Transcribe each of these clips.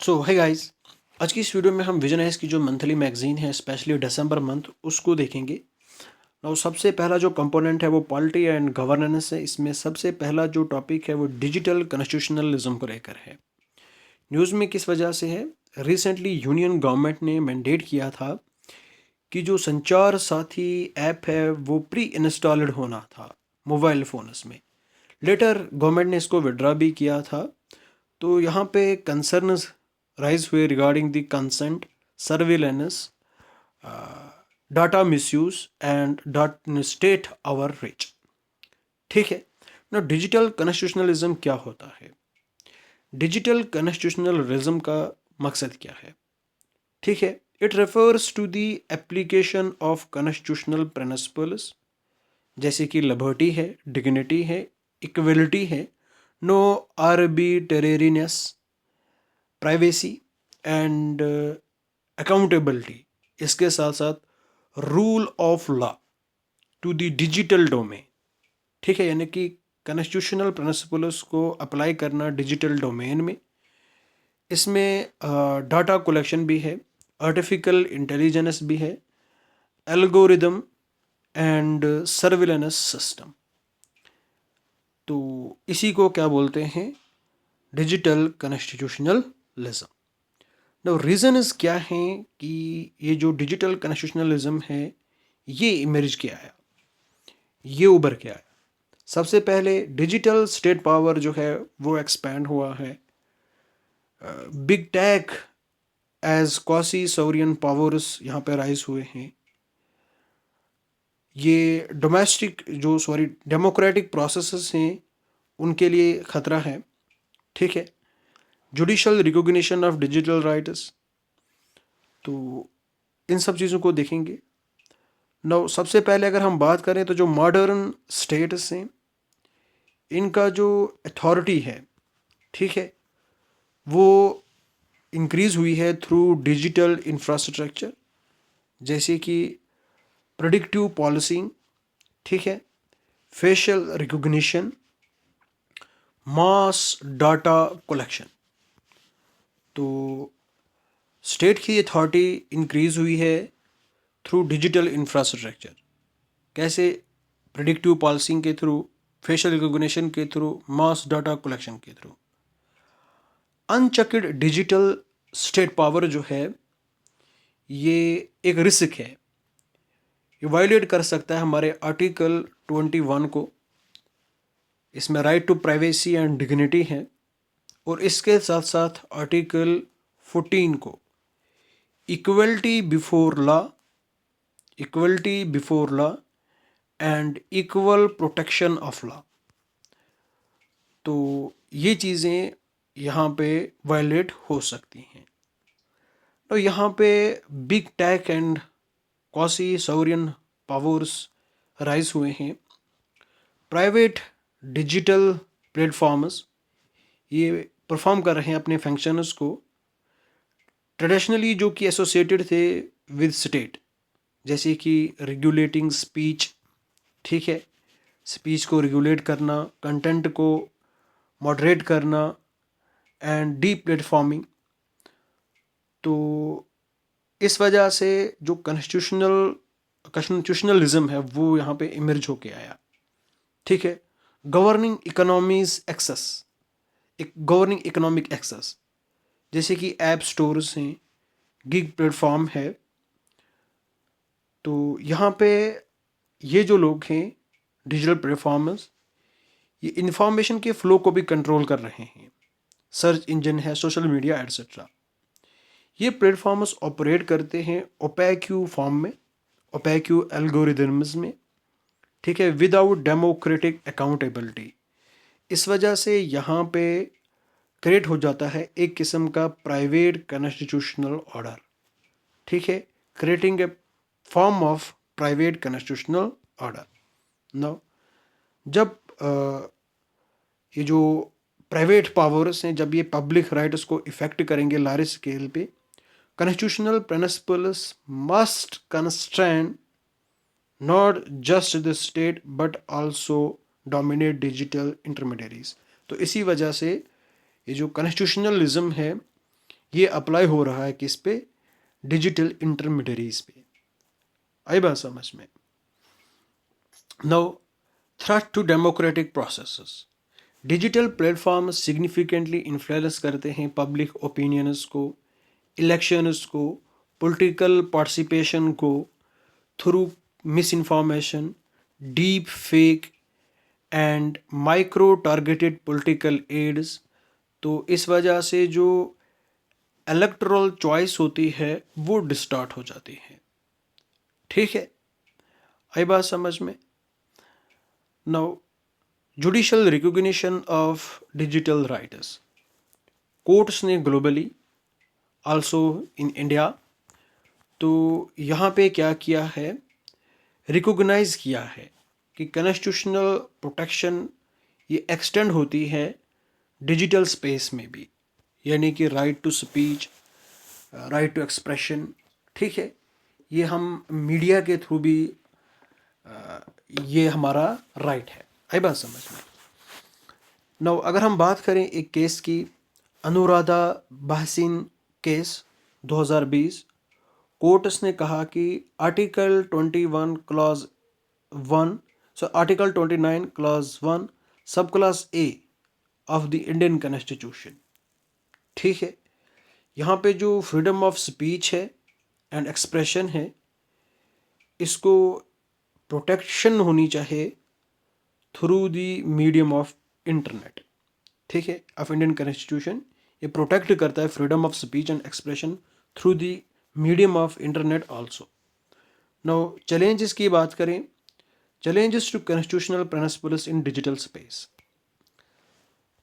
Hey guys, आज की इस वीडियो में हम विजन एस की जो मंथली मैगजीन है स्पेशली दिसंबर मंथ उसको देखेंगे। और सबसे पहला जो कंपोनेंट है वो पॉलिटी एंड गवर्नेंस है। इसमें सबसे पहला जो टॉपिक है वो डिजिटल कॉन्स्टिट्यूशनलिज्म को लेकर है। न्यूज़ में किस वजह से है? रिसेंटली यूनियन गवर्नमेंट ने मैंडेट किया था कि जो संचार साथी ऐप है वो प्री इंस्टॉल्ड होना था मोबाइल फ़ोन्स में। लेटर गवर्नमेंट ने इसको विड्रॉ भी किया था। तो यहाँ पे कंसर्न्स राइज हुए regarding the consent, surveillance, data misuse and state overreach. ठीक है ना। डिजिटल कॉन्स्टिट्यूशनलिज्म क्या होता है? डिजिटल कॉन्स्टिट्यूशनलिज्म का मकसद क्या है? ठीक है, it refers to the application of constitutional principles जैसे कि लिबर्टी है, डिग्निटी है, इक्वलिटी है, no arbitrariness, privacy and accountability. इसके साथ साथ rule of law to the digital domain. ठीक है, यानी कि कॉन्स्टिट्यूशनल प्रिंसिपल्स को अप्लाई करना डिजिटल डोमेन में। इसमें डाटा कलेक्शन भी है, आर्टिफिशियल इंटेलिजेंस भी है, एल्गोरिदम एंड सर्विलेंस सिस्टम। तो इसी को क्या बोलते हैं? Digital constitutionalism. नो रीजन क्या है कि ये जो डिजिटल कॉन्स्टिट्यूशनलिज्म है ये इमर्ज किया है, ये उभर के आया। सबसे पहले डिजिटल स्टेट पावर जो है वो एक्सपैंड हुआ है। Big tech as quasi sovereign powers यहाँ पे राइज हुए हैं। ये डोमेस्टिक जो डेमोक्रेटिक प्रोसेसेस हैं उनके लिए खतरा है। ठीक है, judicial recognition of digital rights. तो इन सब चीज़ों को देखेंगे। नौ सबसे पहले अगर हम बात करें तो जो मॉडर्न स्टेट्स हैं इनका जो अथॉरिटी है, ठीक है, वो इंक्रीज़ हुई है थ्रू डिजिटल इंफ्रास्ट्रक्चर जैसे कि प्रेडिक्टिव पॉलिसिंग, ठीक है, फेशियल रिकॉग्निशन, मास डाटा कलेक्शन। तो स्टेट की अथॉरिटी इंक्रीज़ हुई है थ्रू डिजिटल इंफ्रास्ट्रक्चर। कैसे? प्रेडिक्टिव पॉलिसिंग के थ्रू, फेशियल रिकॉग्निशन के थ्रू, मास डाटा कलेक्शन के through. Unchecked digital state power जो है ये एक रिस्क है, ये वायलेट कर सकता है हमारे आर्टिकल 21 को। इसमें right to privacy and dignity है। और इसके साथ साथ आर्टिकल 14 को equality before law, equality before law and equal protection of law. तो ये चीज़ें यहाँ पे वायलेट हो सकती हैं। तो यहाँ पे big tech and quasi sovereign powers rise हुए हैं। प्राइवेट डिजिटल प्लेटफॉर्म्स ये परफॉर्म कर रहे हैं अपने फंक्शंस को ट्रेडिशनली जो कि एसोसिएटेड थे विद स्टेट, जैसे कि रेगुलेटिंग स्पीच, ठीक है, स्पीच को रेगुलेट करना, कंटेंट को मॉडरेट करना एंड डी प्लेटफॉर्मिंग। तो इस वजह से जो कॉन्स्टिट्यूशनलिज्म है वो यहाँ पे इमर्ज होके आया। ठीक है, गवर्निंग इकोनॉमीज एक्सेस, एक गवर्निंग इकोनॉमिक एक्सेस जैसे कि ऐप स्टोर्स हैं, गिग प्लेटफॉर्म है। तो यहाँ पे ये जो लोग हैं डिजिटल प्लेटफॉर्मर्स, ये इंफॉर्मेशन के फ्लो को भी कंट्रोल कर रहे हैं। सर्च इंजन है, सोशल मीडिया एट्सेट्रा। ये प्लेटफॉर्म्स ऑपरेट करते हैं ओपेक्यू फॉर्म में, ओपेक्यू एल्गोरिदम्स में, ठीक है, विदाउट डेमोक्रेटिक अकाउंटेबिलिटी। इस वजह से यहाँ पे क्रिएट हो जाता है एक किस्म का प्राइवेट कॉन्स्टिट्यूशनल ऑर्डर। ठीक है, creating a form of private constitutional order. No जब ये जो प्राइवेट पावर्स हैं जब ये पब्लिक राइट्स को इफेक्ट करेंगे लार्ज स्केल पे, constitutional principles must constrain not just the state but also dominate digital intermediaries. तो इसी वजह से ये जो कॉन्स्टिट्यूशनलिज्म है ये अप्लाई हो रहा है किस पे? डिजिटल इंटरमीडियरीज पे। आई बात समझ में? Now threat to democratic processes. Digital platform significantly influence करते हैं पब्लिक ओपिनियंस को, इलेक्शंस को, पॉलिटिकल पार्टिसिपेशन को through misinformation, deep fake and micro targeted political ads. तो इस वजह से जो इलेक्टोरल चॉइस होती है वो डिस्टॉर्ट हो जाती है। ठीक है, आई बात समझ में? Now judicial recognition of digital rights. Courts ने ग्लोबली आल्सो इन इंडिया तो यहाँ पे क्या किया है, रिकॉग्नाइज किया है कि कॉन्स्टिट्यूशनल प्रोटेक्शन ये एक्सटेंड होती है डिजिटल स्पेस में भी, यानी कि right to speech, right to expression. ठीक है, ये हम मीडिया के थ्रू भी ये हमारा राइट है। आई बात समझ में? नाउ अगर हम बात करें एक केस की, अनुराधा बहसीन केस 2020, कोर्ट्स ने कहा कि article 21 clause 1 article 29 clause 1 sub class a of the Indian constitution. ठीक है, यहाँ पे जो फ्रीडम ऑफ स्पीच है एंड एक्सप्रेशन है, इसको प्रोटेक्शन होनी चाहिए through the medium of internet. ठीक है, ऑफ इंडियन कॉन्स्टिट्यूशन ये प्रोटेक्ट करता है freedom of speech and expression through the medium of internet also. Now challenges की बात करें, challenges to constitutional principles in digital space.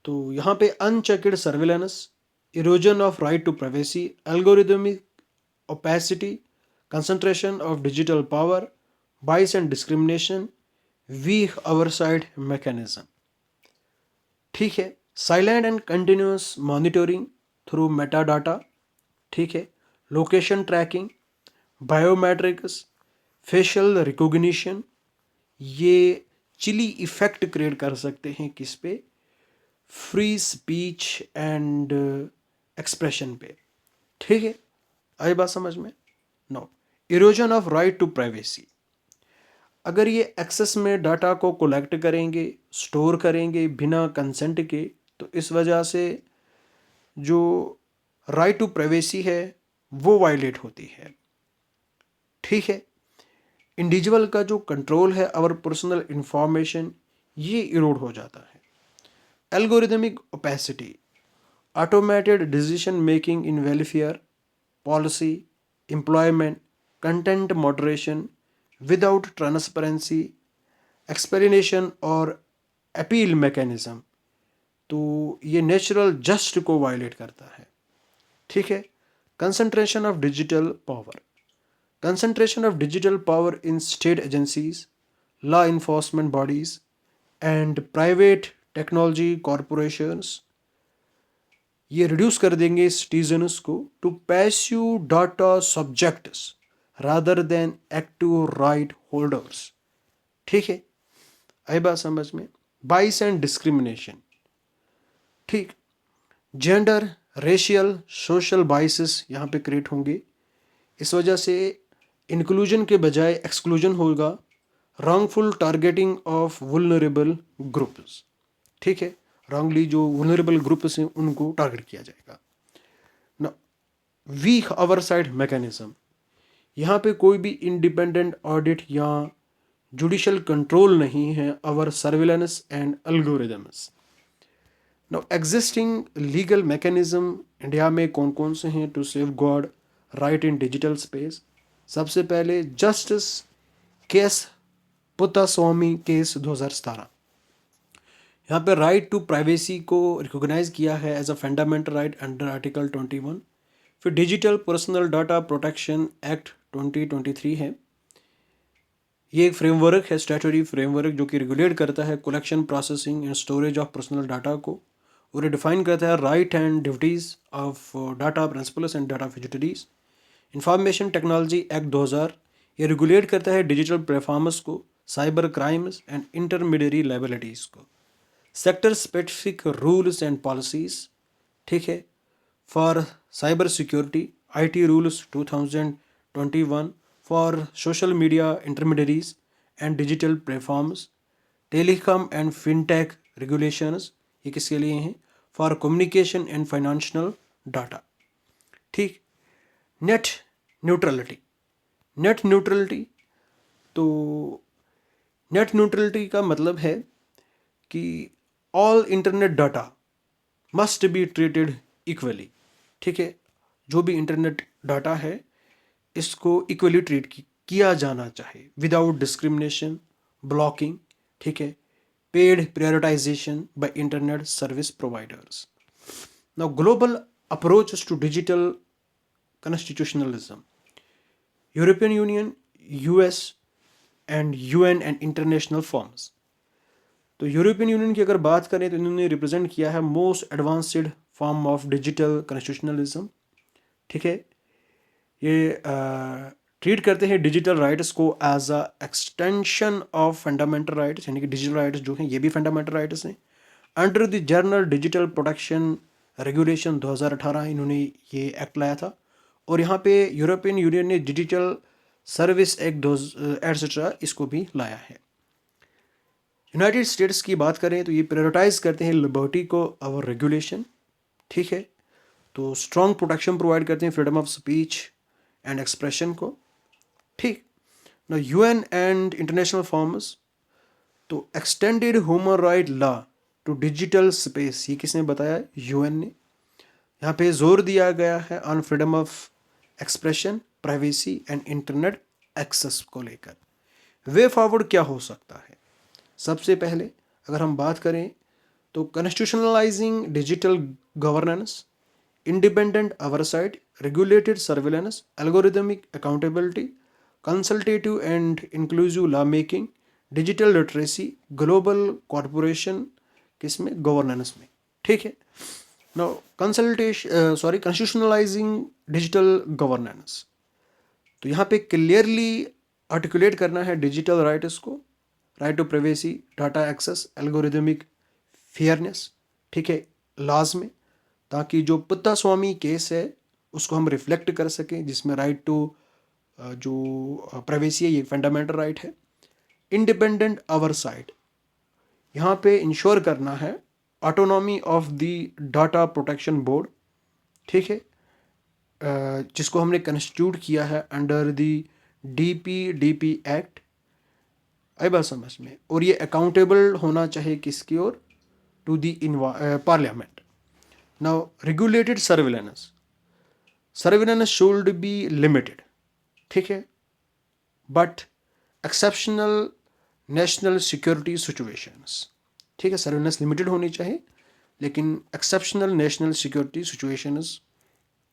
तो यहाँ पे unchecked surveillance, erosion of right to privacy, algorithmic opacity, concentration of digital power, bias and discrimination, weak oversight mechanism। ठीक है, silent and continuous monitoring through metadata. ठीक है, location tracking, biometrics, facial recognition, ये chilli effect create कर सकते हैं किस पे? फ्री स्पीच एंड एक्सप्रेशन पे। ठीक है, आई बात समझ में? No, erosion of right to privacy. अगर ये एक्सेस में डाटा को कलेक्ट करेंगे, स्टोर करेंगे बिना कंसेंट के, तो इस वजह से जो राइट टू प्राइवेसी है वो वायलेट होती है। ठीक है, इंडिविजुअल का जो कंट्रोल है और पर्सनल इंफॉर्मेशन ये इरोड हो जाता है। Algorithmic opacity, automated decision making in welfare, policy, employment, content moderation without transparency, explanation और अपील मैकेनिज्म, तो ये नेचुरल जस्ट को वायलेट करता है। ठीक है, concentration of digital power, concentration of digital power in state agencies, law enforcement bodies and private technology corporations, ये reduce कर देंगे सिटीजन्स को to passive data subjects rather than active right holders. ठीक है, आई बात समझ में? Bias and discrimination. ठीक, जेंडर, रेशियल, सोशल बाइसेस यहाँ पे क्रिएट होंगे। इस वजह से इंक्लूजन के बजाय एक्सक्लूजन होगा। Wrongful targeting of vulnerable groups. ठीक है, रॉन्गली जो वुल्नरेबल ग्रुप्स हैं उनको टारगेट किया जाएगा ना। वीक ओवरसाइट मैकेनिज्म, यहाँ पे कोई भी इंडिपेंडेंट ऑडिट या जुडिशल कंट्रोल नहीं है over surveillance and algorithms. Now existing legal mechanism India में कौन कौन से हैं to safeguard right in digital space? सबसे पहले जस्टिस केस पुत्तास्वामी केस 2017, यहाँ पे राइट टू प्राइवेसी को रिकॉग्नाइज किया है as a fundamental right under article 21। फिर digital personal data protection act 2023 है, ये एक फ्रेमवर्क है, स्टैट्यूटरी फ्रेमवर्क जो कि रेगुलेट करता है collection, processing and storage of personal data को, और ये डिफाइन करता है right and duties of data principals and data fiduciaries. Information technology act 2000, ये रेगुलेट करता है डिजिटल प्लेटफॉर्म्स को, cyber crimes and intermediary liabilities को। Sector specific rules and policies. ठीक है, for cyber security, IT rules 2021 for social media intermediaries and digital platforms, telecom and fintech regulations, ये किसके लिए हैं? For communication and financial data. ठीक। Net neutrality. Net neutrality, तो net neutrality का मतलब है कि all internet data must be treated equally. ठीक है, जो भी इंटरनेट डाटा है इसको इक्वली ट्रीट किया जाना चाहिए विदाउट डिस्क्रिमिनेशन, ब्लॉकिंग। ठीक है, paid prioritization by internet service providers. Now global approaches to digital constitutionalism, European Union, US and UN and international forums. तो यूरोपियन यूनियन की अगर बात करें तो इन्होंने रिप्रेजेंट किया है most advanced form of digital constitutionalism. ठीक है, ये ट्रीट करते हैं डिजिटल राइट्स को as a extension of fundamental rights, यानी कि डिजिटल राइट्स जो हैं ये भी फंडामेंटल राइट्स हैं। Under the journal digital protection regulation 2018 इन्होंने ये एक्ट लाया था, और यहाँ पे यूरोपियन यूनियन ने डिजिटल सर्विस एक्ट एटसेट्रा इसको भी लाया है। यूनाइटेड स्टेट्स की बात करें तो ये प्रायोरिटाइज करते हैं लिबर्टी को और रेगुलेशन। ठीक है, तो स्ट्रॉन्ग प्रोटेक्शन प्रोवाइड करते हैं freedom of speech and expression को। ठीक ना, यूएन एंड इंटरनेशनल फॉर्म्स, तो extended human right law to digital space, ये किसने बताया? यूएन ने। यहाँ पे जोर दिया गया है on freedom of expression, privacy and internet access को लेकर। वे फॉरवर्ड क्या हो सकता है? सबसे पहले अगर हम बात करें तो constitutionalising digital governance, independent oversight, regulated surveillance, algorithmic accountability, consultative and inclusive law making, digital literacy, global corporation किसमें? गवर्नेंस में। ठीक है, नाउ कॉन्स्टिट्यूशनलाइजिंग डिजिटल गवर्नेंस, तो यहाँ पे क्लियरली आर्टिकुलेट करना है डिजिटल राइट्स को, right to privacy, data access, algorithmic fairness. ठीक है, लॉज में, ताकि जो पुत्ता स्वामी केस है उसको हम रिफ्लेक्ट कर सकें, जिसमें राइट टू जो प्राइवेसी है ये फंडामेंटल राइट है। इंडिपेंडेंट ओवरसाइट, यहाँ पे इंश्योर करना है autonomy of the data protection board. ठीक है, जिसको हमने कंस्टिट्यूट किया है अंडर द डीपी एक्ट। आई बात समझ में? और ये अकाउंटेबल होना चाहिए किसकी ओर? To the parliament. Now regulated surveillance, surveillance should be limited. ठीक है, but exceptional national security situations. ठीक है, सर्विलेंस लिमिटेड होनी चाहिए, लेकिन एक्सेप्शनल नेशनल सिक्योरिटी सिचुएशंस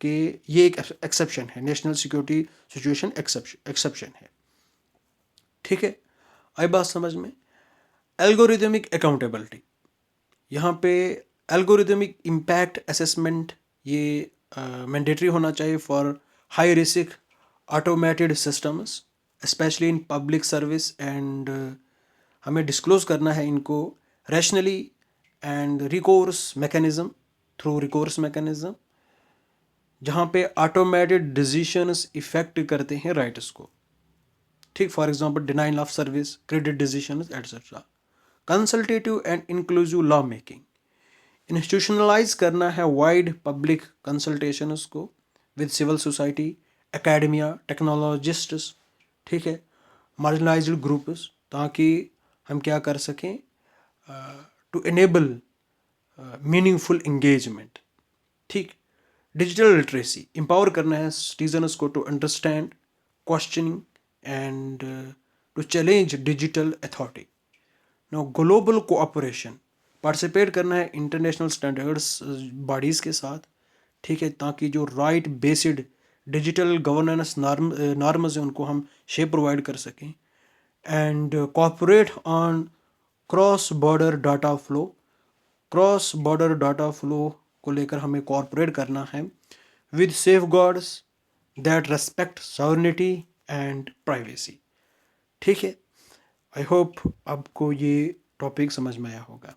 के ये एक एक्सेप्शन है, नेशनल सिक्योरिटी सिचुएशन एक्सेप्शन है। ठीक है, आई बात समझ में? एल्गोरिदमिक अकाउंटेबिलिटी, यहाँ पे एल्गोरिदमिक इम्पैक्ट असेसमेंट ये मैंडेटरी होना चाहिए for high risk automated systems, specially in public service, and हमें डिस्क्लोज करना है इनको rationally and recourse mechanism, through recourse mechanism, जहाँ पे ऑटोमेटेड डिसीजंस इफेक्ट करते हैं राइट्स को। ठीक, for example denial of service, credit decisions etcetera. Consultative and inclusive law making, institutionalize करना है वाइड पब्लिक कंसल्टेशंस को with civil society, academia, technologists. ठीक है, मार्जिनलाइज्ड ग्रुप्स, ताकि हम क्या कर सकें? To enable meaningful engagement. ठीक, डिजिटल लिटरेसी, एम्पावर करना है सिटीजन्स को to understand, questioning and to challenge digital authority. No global cooperation, participate करना है इंटरनेशनल स्टैंडर्ड्स बॉडीज़ के साथ। ठीक है, ताकि जो right based digital governance norms हैं उनको हम शेप प्रोवाइड कर सकें। And cooperate on cross border data flow, cross border data flow को लेकर हमें कोऑपरेट करना है with safeguards that respect sovereignty and privacy. ठीक है, आई होप आपको ये टॉपिक समझ में आया होगा।